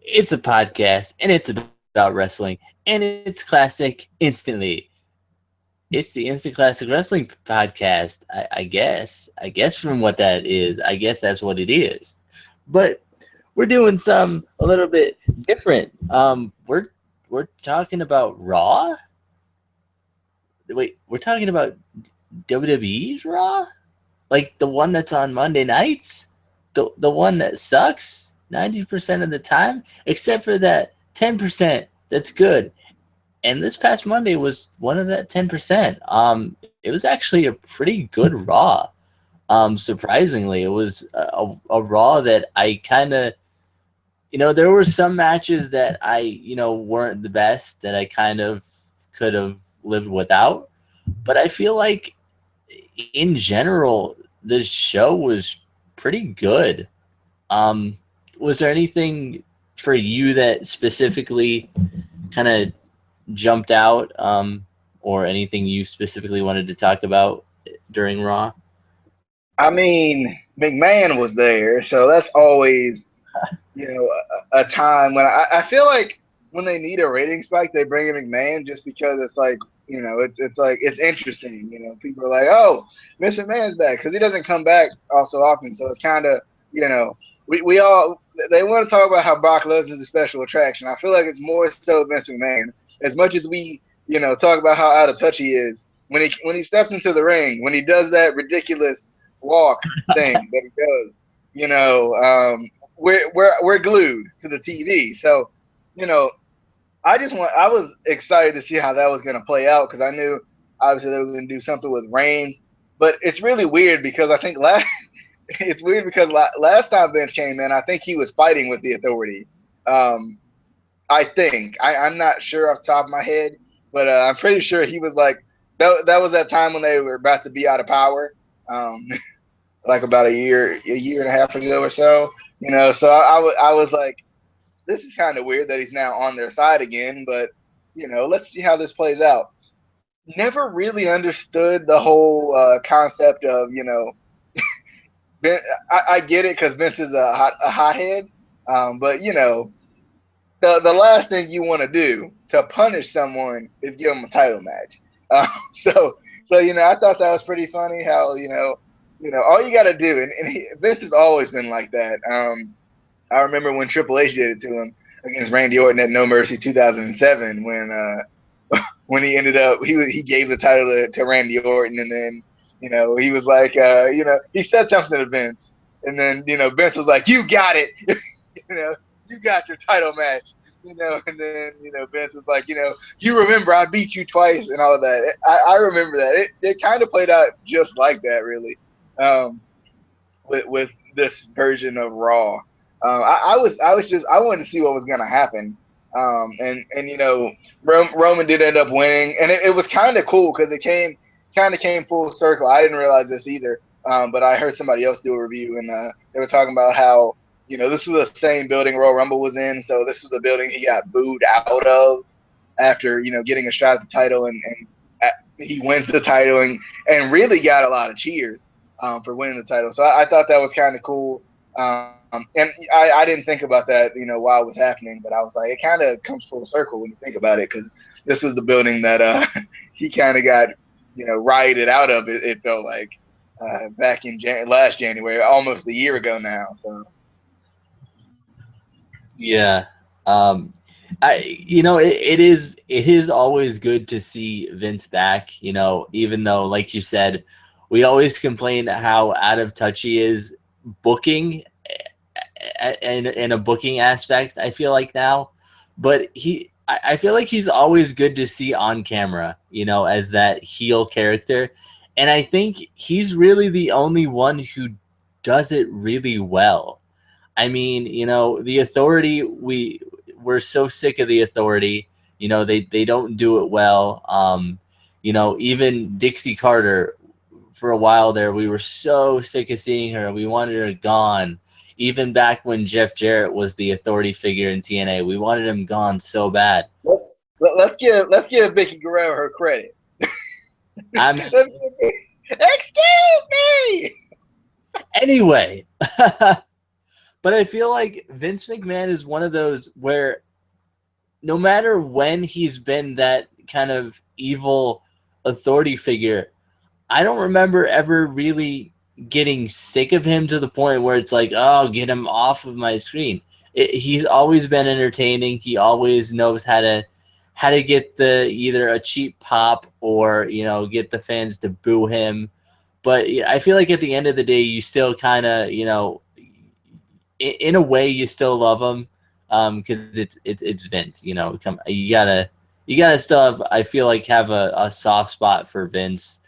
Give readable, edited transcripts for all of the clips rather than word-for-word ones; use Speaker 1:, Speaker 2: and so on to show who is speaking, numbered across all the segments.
Speaker 1: It's a podcast, and it's about wrestling, and it's classic instantly. It's the Instant Classic Wrestling Podcast, I guess. I guess from what that is, I guess that's what it is. But we're doing some a little bit different. We're talking about Raw. Wait, we're talking about WWE's Raw, like the one that's on Monday nights, the one that sucks 90% of the time, except for that 10% that's good. And this past Monday was one of that 10%. It was actually a pretty good Raw. Surprisingly, it was a Raw that I kind of, there were some matches that I, weren't the best that I kind of could have lived without. But I feel like in general, the show was pretty good. Was there anything for you that specifically kind of jumped out, or anything you specifically wanted to talk about during Raw?
Speaker 2: I mean, McMahon was there, so that's always, a time when I feel like when they need a rating spike, they bring in McMahon just because it's like, it's like it's interesting. People are like, oh, Mr. McMahon's back because he doesn't come back all so often, so it's kind of, we all they want to talk about how Brock Lesnar's a special attraction. I feel like it's more so Vince McMahon. As much as we, talk about how out of touch he is, when he steps into the ring, when he does that ridiculous walk thing that he does, we're glued to the TV. So, I was excited to see how that was going to play out because I knew obviously they were going to do something with Reigns, but it's really weird because I think last time Vince came in, I think he was fighting with the Authority. I think I'm not sure off the top of my head, but I'm pretty sure he was like that was that time when they were about to be out of power, like about a year and a half ago or so. So I was like, this is kind of weird that he's now on their side again, but let's see how this plays out. Never really understood the whole concept of Ben, I get it because Vince is a hothead, but the last thing you want to do to punish someone is give them a title match. So I thought that was pretty funny how all you got to do, and Vince has always been like that. I remember when Triple H did it to him against Randy Orton at No Mercy 2007 when he ended up he gave the title to Randy Orton, and then he was like he said something to Vince, and then Vince was like, you got it. You got your title match, and then Vince was like, you remember I beat you twice and all of that. I remember that. It kind of played out just like that, really, with this version of Raw. I wanted to see what was gonna happen, and Roman did end up winning, and it was kind of cool because it came full circle. I didn't realize this either, but I heard somebody else do a review, and they were talking about how this was the same building Royal Rumble was in, so this was the building he got booed out of after getting a shot at the title, and he wins the title and really got a lot of cheers for winning the title. So I thought that was kind of cool, and I didn't think about that while it was happening, but I was like, it kind of comes full circle when you think about it because this was the building that he kind of got rioted out of. It felt like back in last January, almost a year ago now. So.
Speaker 1: Yeah. It is always good to see Vince back, even though, like you said, we always complain how out of touch he is booking and in a booking aspect, I feel like now. But I feel like he's always good to see on camera, as that heel character. And I think he's really the only one who does it really well. I mean, the Authority, we're so sick of the Authority. They don't do it well. Even Dixie Carter, for a while there, we were so sick of seeing her. We wanted her gone. Even back when Jeff Jarrett was the Authority figure in TNA, we wanted him gone so bad.
Speaker 2: Let's give Vicky Guerrero her credit.
Speaker 1: Excuse me. Anyway. But I feel like Vince McMahon is one of those where no matter when he's been that kind of evil authority figure, I don't remember ever really getting sick of him to the point where it's like, oh, get him off of my screen. He's always been entertaining. He always knows how to get the either a cheap pop or get the fans to boo him. But I feel like at the end of the day, you still kind of in a way you still love him because it's Vince. You gotta still have, I feel like, have a soft spot for Vince.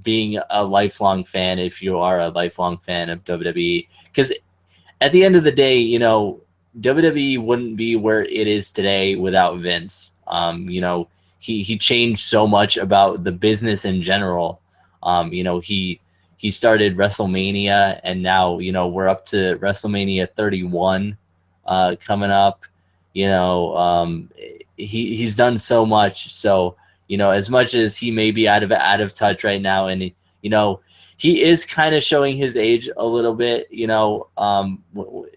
Speaker 1: Being a lifelong fan, if you are a lifelong fan of WWE, because at the end of the day, WWE wouldn't be where it is today without Vince. He changed so much about the business in general. He started WrestleMania, and now we're up to WrestleMania 31 coming up. He's done so much. So as much as he may be out of touch right now, and he is kind of showing his age a little bit.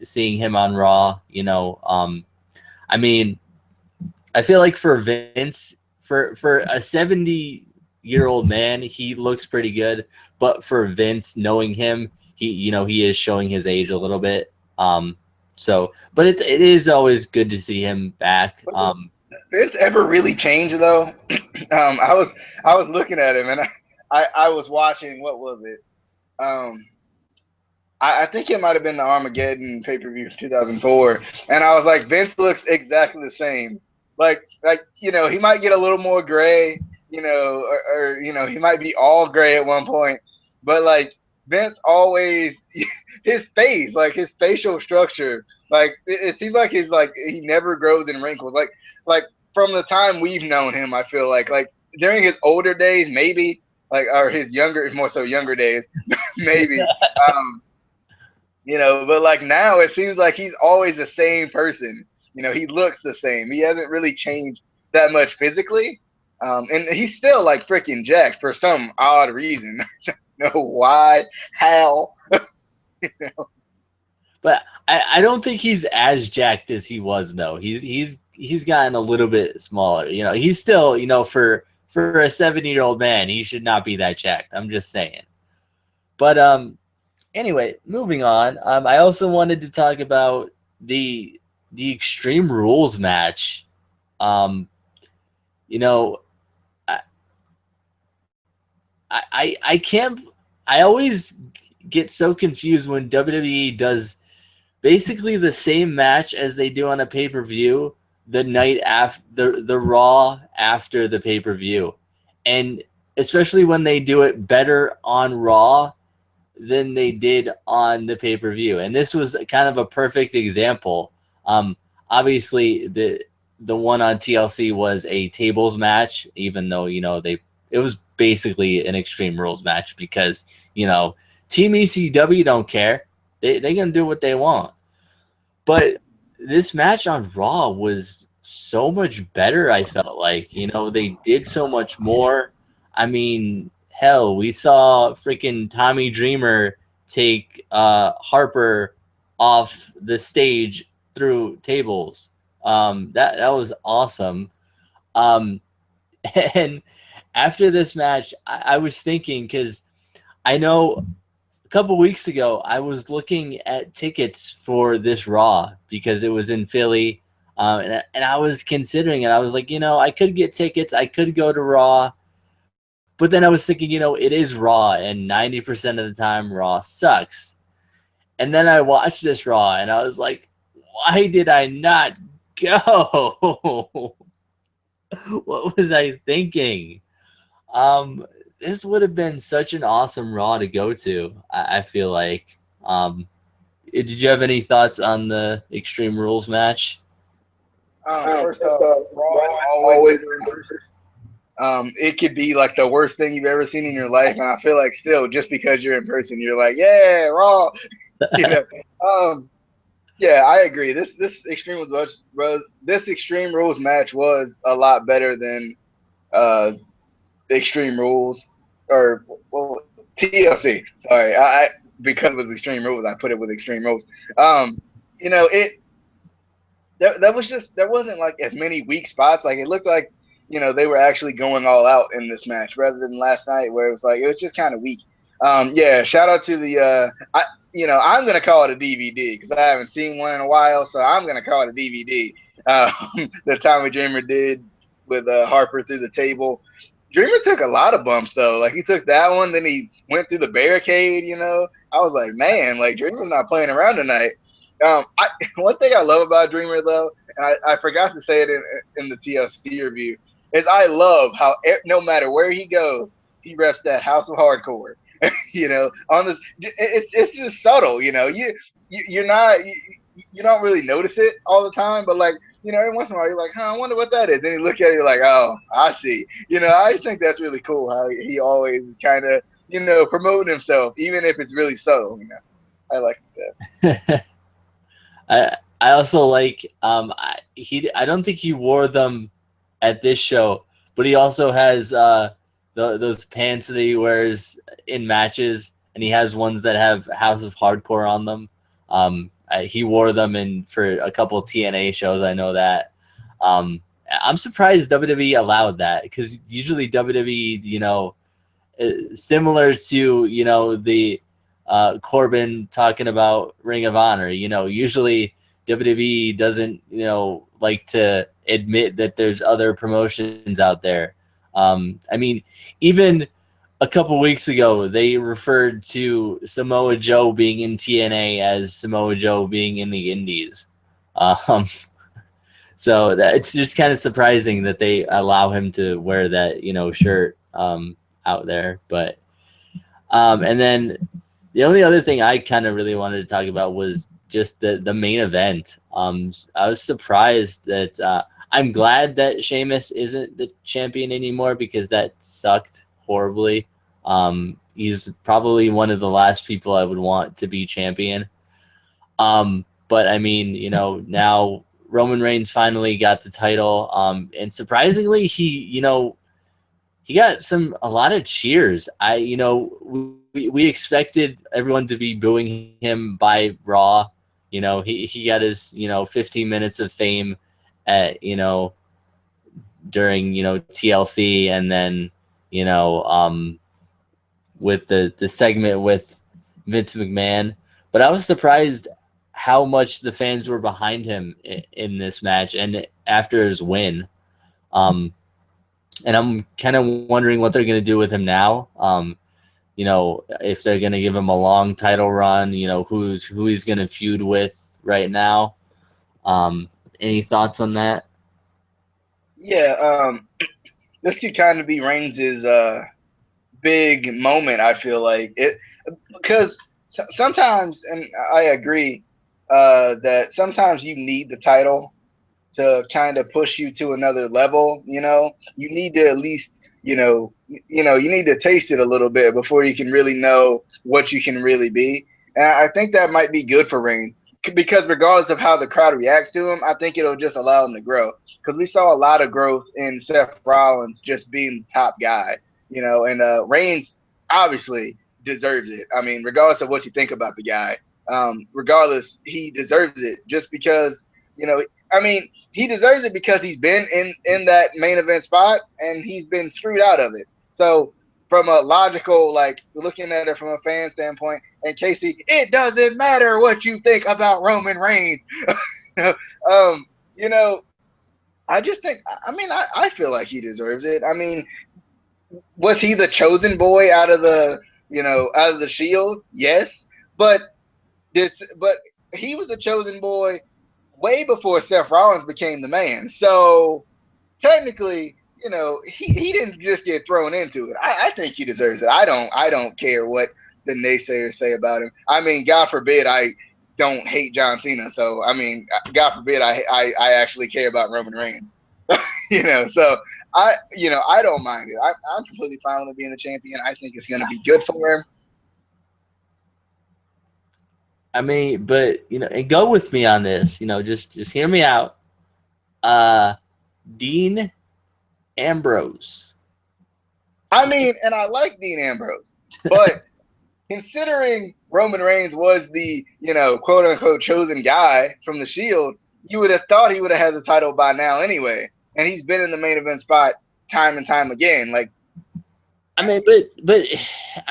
Speaker 1: Seeing him on Raw. I mean, I feel like for Vince, for a 70-year-old man, he looks pretty good. But for Vince, knowing him, he is showing his age a little bit. But it is always good to see him back.
Speaker 2: Vince ever really changed though? I was looking at him and I was watching, what was it? I think it might have been the Armageddon pay-per-view 2004, and I was like, Vince looks exactly the same. Like he might get a little more gray, or he might be all gray at one point, but like Vince always his face, like his facial structure, like it seems like he never grows in wrinkles. Like from the time we've known him, I feel like during his older days, maybe or his more so younger days, maybe. But like now it seems like he's always the same person. He looks the same. He hasn't really changed that much physically. And he's still like freaking jacked for some odd reason. No, why, how?
Speaker 1: But I don't think he's as jacked as he was. No, he's gotten a little bit smaller. He's still, for a 70-year-old man, he should not be that jacked. I'm just saying. But anyway, moving on. I also wanted to talk about the Extreme Rules match. I can't. I always get so confused when WWE does basically the same match as they do on a pay-per-view the night after the Raw after the pay-per-view, and especially when they do it better on Raw than they did on the pay-per-view. And this was kind of a perfect example. Obviously the one on TLC was a tables match, even though it was basically an Extreme Rules match because Team ECW don't care. They're gonna do what they want. But this match on Raw was so much better. I felt like they did so much more. I mean, hell, we saw freaking Tommy Dreamer take Harper off the stage through tables. That was awesome. And after this match, I was thinking, because I know a couple weeks ago I was looking at tickets for this Raw because it was in Philly, and I was considering it. I was like, I could get tickets. I could go to Raw. But then I was thinking, it is Raw, and 90% of the time Raw sucks. And then I watched this Raw, and I was like, why did I not go? What was I thinking? This would have been such an awesome Raw to go to, I feel like. Did you have any thoughts on the Extreme Rules match?
Speaker 2: First off, Raw always it could be like the worst thing you've ever seen in your life, and I feel like still, just because you're in person, you're like, yeah, Raw. Yeah, I agree. This Extreme Rules match was a lot better than Extreme Rules or TLC. Sorry, because it was Extreme Rules, I put it with Extreme Rules. You know, that was just, there wasn't like as many weak spots. Like it looked like, you know, they were actually going all out in this match rather than last night where it was like, it was just kind of weak. Yeah, shout out to the I'm gonna call it a DVD because I haven't seen one in a while, so I'm gonna call it a DVD. That Tommy Dreamer did with Harper through the table. Dreamer took a lot of bumps though. Like he took that one, then he went through the barricade. You know, I was like, man, like Dreamer's not playing around tonight. One thing I love about Dreamer though, and I forgot to say it in the TLC review, is I love how no matter where he goes, he reps that House of Hardcore. You know, on this, it's just subtle. You know, you're not you don't really notice it all the time, but like, you know, every once in a while you're like, huh, I wonder what that is. Then you look at it, you're like, oh, I see. You know, I just think that's really cool how he always is kind of, you know, promoting himself, even if it's really subtle. You know, I like that.
Speaker 1: I also like I don't think he wore them at this show, but he also has those pants that he wears in matches, and he has ones that have House of Hardcore on them. He wore them in for a couple of TNA shows. I know that. I'm surprised WWE allowed that because usually WWE, you know, similar to, you know, the Corbin talking about Ring of Honor, you know, usually WWE doesn't, you know, like to admit that there's other promotions out there. I mean, even a couple weeks ago, they referred to Samoa Joe being in TNA as Samoa Joe being in the Indies. So it's just kind of surprising that they allow him to wear that, you know, shirt out there. But and then the only other thing I kind of really wanted to talk about was just the main event. I was surprised that I'm glad that Sheamus isn't the champion anymore because that sucked horribly. He's probably one of the last people I would want to be champion. But I mean, you know, now Roman Reigns finally got the title. And surprisingly, he got a lot of cheers. We expected everyone to be booing him by Raw. You know, he got his, 15 minutes of fame at, during, TLC, and then, with the segment with Vince McMahon. But I was surprised how much the fans were behind him in this match and after his win. And I'm kind of wondering what they're going to do with him now. If they're going to give him a long title run, who he's going to feud with right now. Any thoughts on that?
Speaker 2: Yeah, this could kind of be Reigns' big moment. I feel like it because sometimes, and I agree that sometimes you need the title to kind of push you to another level. You need to at least, you need to taste it a little bit before you can really know what you can really be. And I think that might be good for Reigns because regardless of how the crowd reacts to him, I think it'll just allow him to grow. Because we saw a lot of growth in Seth Rollins just being the top guy, and Reigns obviously deserves it. I mean, regardless of what you think about the guy, regardless, he deserves it just because, he deserves it because he's been in that main event spot and he's been screwed out of it. So from a logical, like looking at it from a fan standpoint, and Casey, it doesn't matter what you think about Roman Reigns. I just think, I feel like he deserves it. I mean, was he the chosen boy out of the Shield? Yes, but he was the chosen boy way before Seth Rollins became the man. So technically, he didn't just get thrown into it. I think he deserves it. I don't care what the naysayers say about him. I mean, God forbid I don't hate John Cena. So I mean, God forbid I actually care about Roman Reigns. So I don't mind it. I'm completely fine with him being the champion. I think it's going to be good for him.
Speaker 1: I mean, but and go with me on this. Just hear me out. Dean Ambrose.
Speaker 2: I mean, and I like Dean Ambrose, but considering Roman Reigns was the, quote unquote chosen guy from the Shield, you would have thought he would have had the title by now anyway. And he's been in the main event spot time and time again. Like,
Speaker 1: I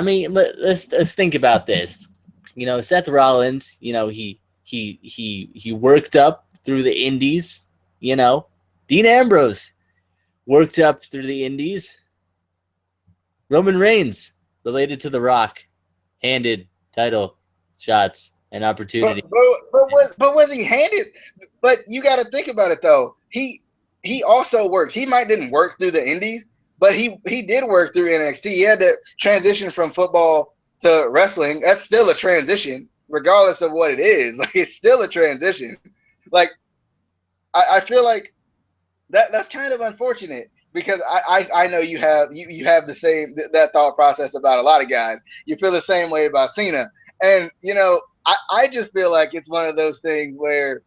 Speaker 1: mean, let's think about this. Seth Rollins, he worked up through the indies, Dean Ambrose worked up through the indies. Roman Reigns, related to The Rock, handed title shots and opportunity.
Speaker 2: But was he handed? But you got to think about it though. He also worked. He didn't work through the indies, but he did work through NXT. He had to transition from football to wrestling. That's still a transition, regardless of what it is. Like, it's still a transition. Like, I feel like that's kind of unfortunate, because I know you have the same that thought process about a lot of guys. You feel the same way about Cena, and I just feel like it's one of those things where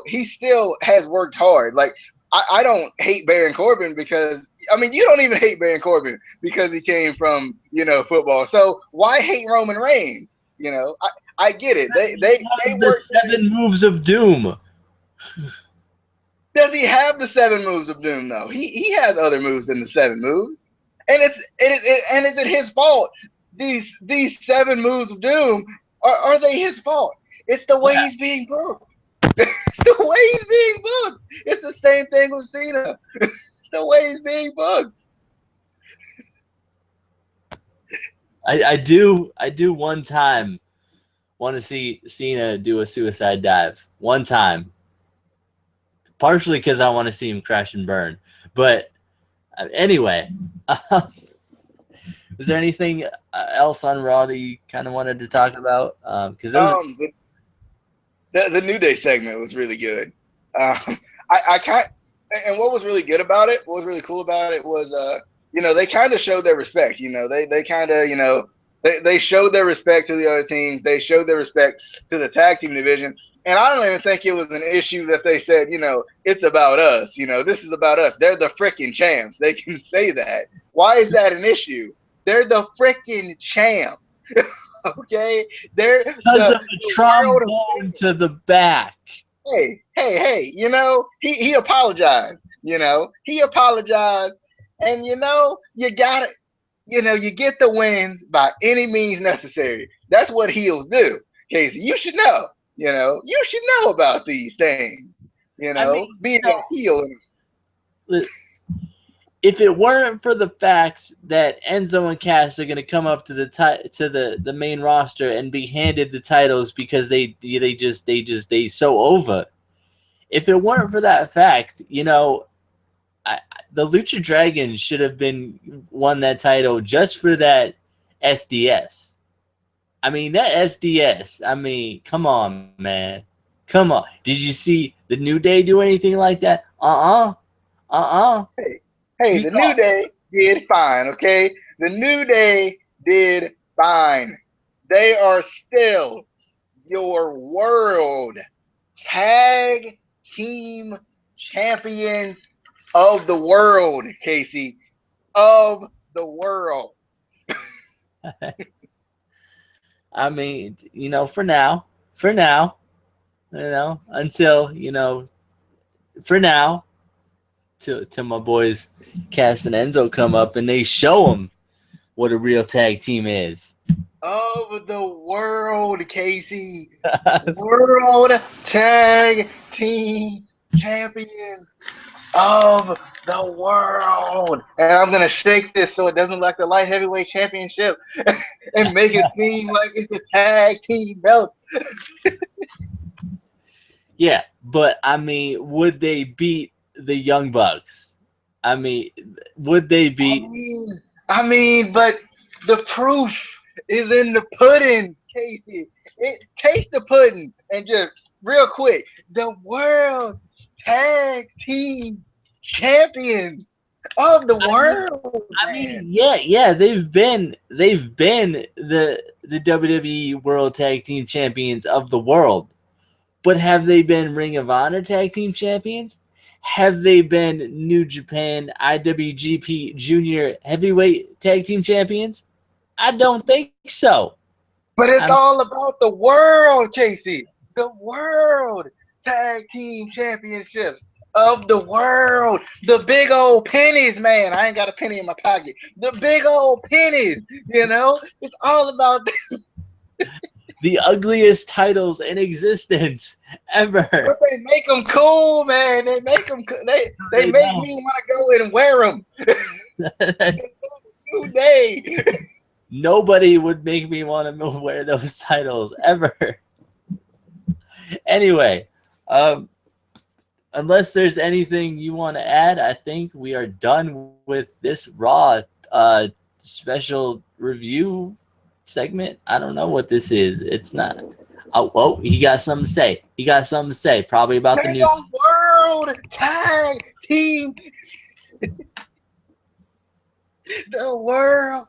Speaker 2: he still has worked hard. Like, I don't hate Baron Corbin because, you don't even hate Baron Corbin because he came from, football. So why hate Roman Reigns? I get it. They
Speaker 1: the 7 moves of doom.
Speaker 2: Does he have the 7 moves of doom though? He has other moves than the 7 moves. And is it his fault? These 7 moves of doom, are they his fault? It's the way he's being booked. It's the way he's being booked. It's the same thing with Cena. It's the way he's being booked.
Speaker 1: I do one time want to see Cena do a suicide dive. One time. Partially because I want to see him crash and burn. But anyway, was there anything else on Raw that you kind of wanted to talk about? Because
Speaker 2: the New Day segment was really good. I can't. And what was really good about it, what was really cool about it was, they kind of showed their respect. They kind of, they showed their respect to the other teams. They showed their respect to the tag team division. And I don't even think it was an issue that they said, it's about us. This is about us. They're the freaking champs. They can say that. Why is that an issue? They're the freaking champs. Okay? They're
Speaker 1: because of the trombone to the back.
Speaker 2: Hey, he apologized. He apologized. And, you got it. You get the wins by any means necessary. That's what heels do. Casey, you should know. You should know about these things. Being a heel.
Speaker 1: If it weren't for the fact that Enzo and Cass are going to come up to the main roster and be handed the titles because they so over. If it weren't for that fact, the Lucha Dragons should have won that title just for that SDS. That SDS. Come on, man. Come on. Did you see the New Day do anything like that?
Speaker 2: Hey, the New Day did fine, okay? The New Day did fine. They are still your world tag team champions of the world, Casey. Of the world.
Speaker 1: For now, until, for now, till my boys Cass and Enzo come up and they show them what a real tag team is.
Speaker 2: Of the world, Casey. World tag team champions of the world. And I'm going to shake this so it doesn't look like the light heavyweight championship and make it seem like it's the tag team belt.
Speaker 1: Yeah, but would they beat the Young Bucks? Would they beat?
Speaker 2: But the proof is in the pudding, Casey. Taste the pudding and just real quick, the world tag team champions of the world.
Speaker 1: Yeah, they've been the WWE World Tag Team Champions of the world. But have they been Ring of Honor Tag Team Champions? Have they been New Japan IWGP Junior Heavyweight Tag Team Champions? I don't think so.
Speaker 2: But it's all about the world, Casey. The world tag team championships of the world. The big old pennies, man. I ain't got a penny in my pocket. The big old pennies, you know? It's all about
Speaker 1: the ugliest titles in existence ever.
Speaker 2: But they make them cool, man. They make them. They make me want to go and wear them. New day.
Speaker 1: Nobody would make me want to wear those titles ever. Anyway, unless there's anything you want to add, I think we are done with this Raw special review segment. I don't know what this is. It's not. Oh, he got something to say. He got something to say, probably about the new
Speaker 2: world tag team. The world.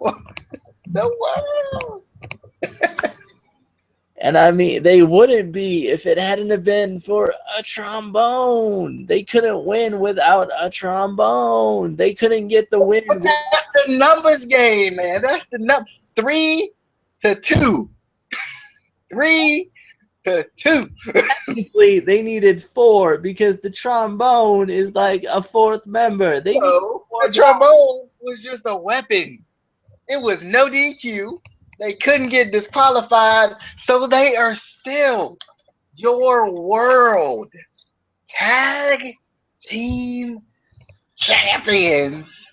Speaker 1: And I mean, they wouldn't be if it hadn't have been for a trombone. They couldn't win without a trombone. They couldn't get the win.
Speaker 2: But that's the numbers game, man. That's the 3-2. 3-2.
Speaker 1: Technically, they needed 4 because the trombone is like a 4th member.
Speaker 2: The trombone was just a weapon. It was no DQ. They couldn't get disqualified, so they are still your world tag team champions.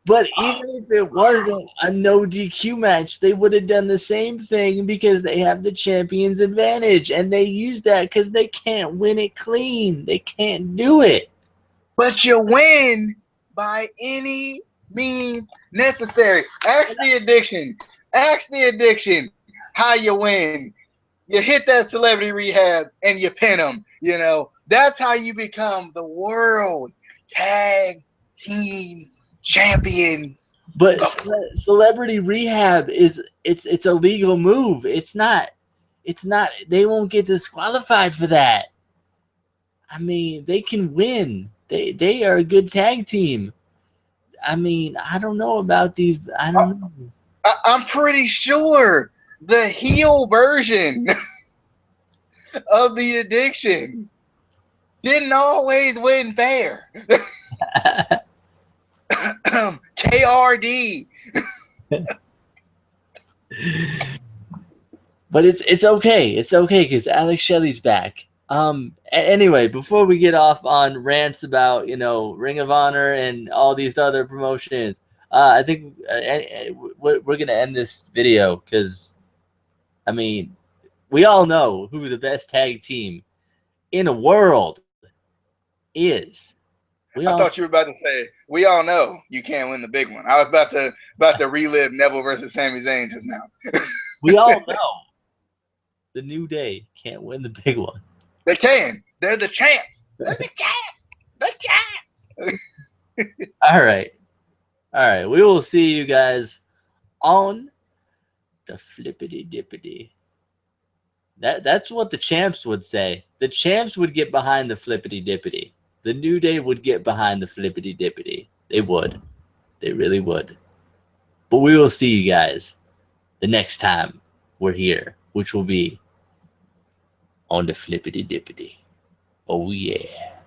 Speaker 1: But even if it wasn't a no DQ match, they would have done the same thing because they have the champion's advantage, and they use that because they can't win it clean. They can't do it.
Speaker 2: But you win by any means necessary. Ask the addiction. How you win. You hit that celebrity rehab and you pin them. You know, that's how you become the world tag team champions.
Speaker 1: But celebrity rehab it's a legal move. It's not. They won't get disqualified for that. I mean, they can win. They are a good tag team. I mean, I don't know about these. I don't know.
Speaker 2: I'm pretty sure the heel version of the addiction didn't always win fair. KRD.
Speaker 1: But it's okay. It's okay because Alex Shelley's back. Anyway, before we get off on rants about, Ring of Honor and all these other promotions, I think we're going to end this video because, I mean, we all know who the best tag team in the world is.
Speaker 2: I thought you were about to say, we all know you can't win the big one. I was about to relive Neville versus Sami Zayn just now.
Speaker 1: We all know the New Day can't win the big one.
Speaker 2: They can. They're the champs. They're the champs. The champs.
Speaker 1: All right. We will see you guys on the flippity dippity. That's what the champs would say. The champs would get behind the flippity dippity. The New Day would get behind the flippity dippity. They would. They really would. But we will see you guys the next time we're here, which will be on the flippity dippity. Oh, yeah.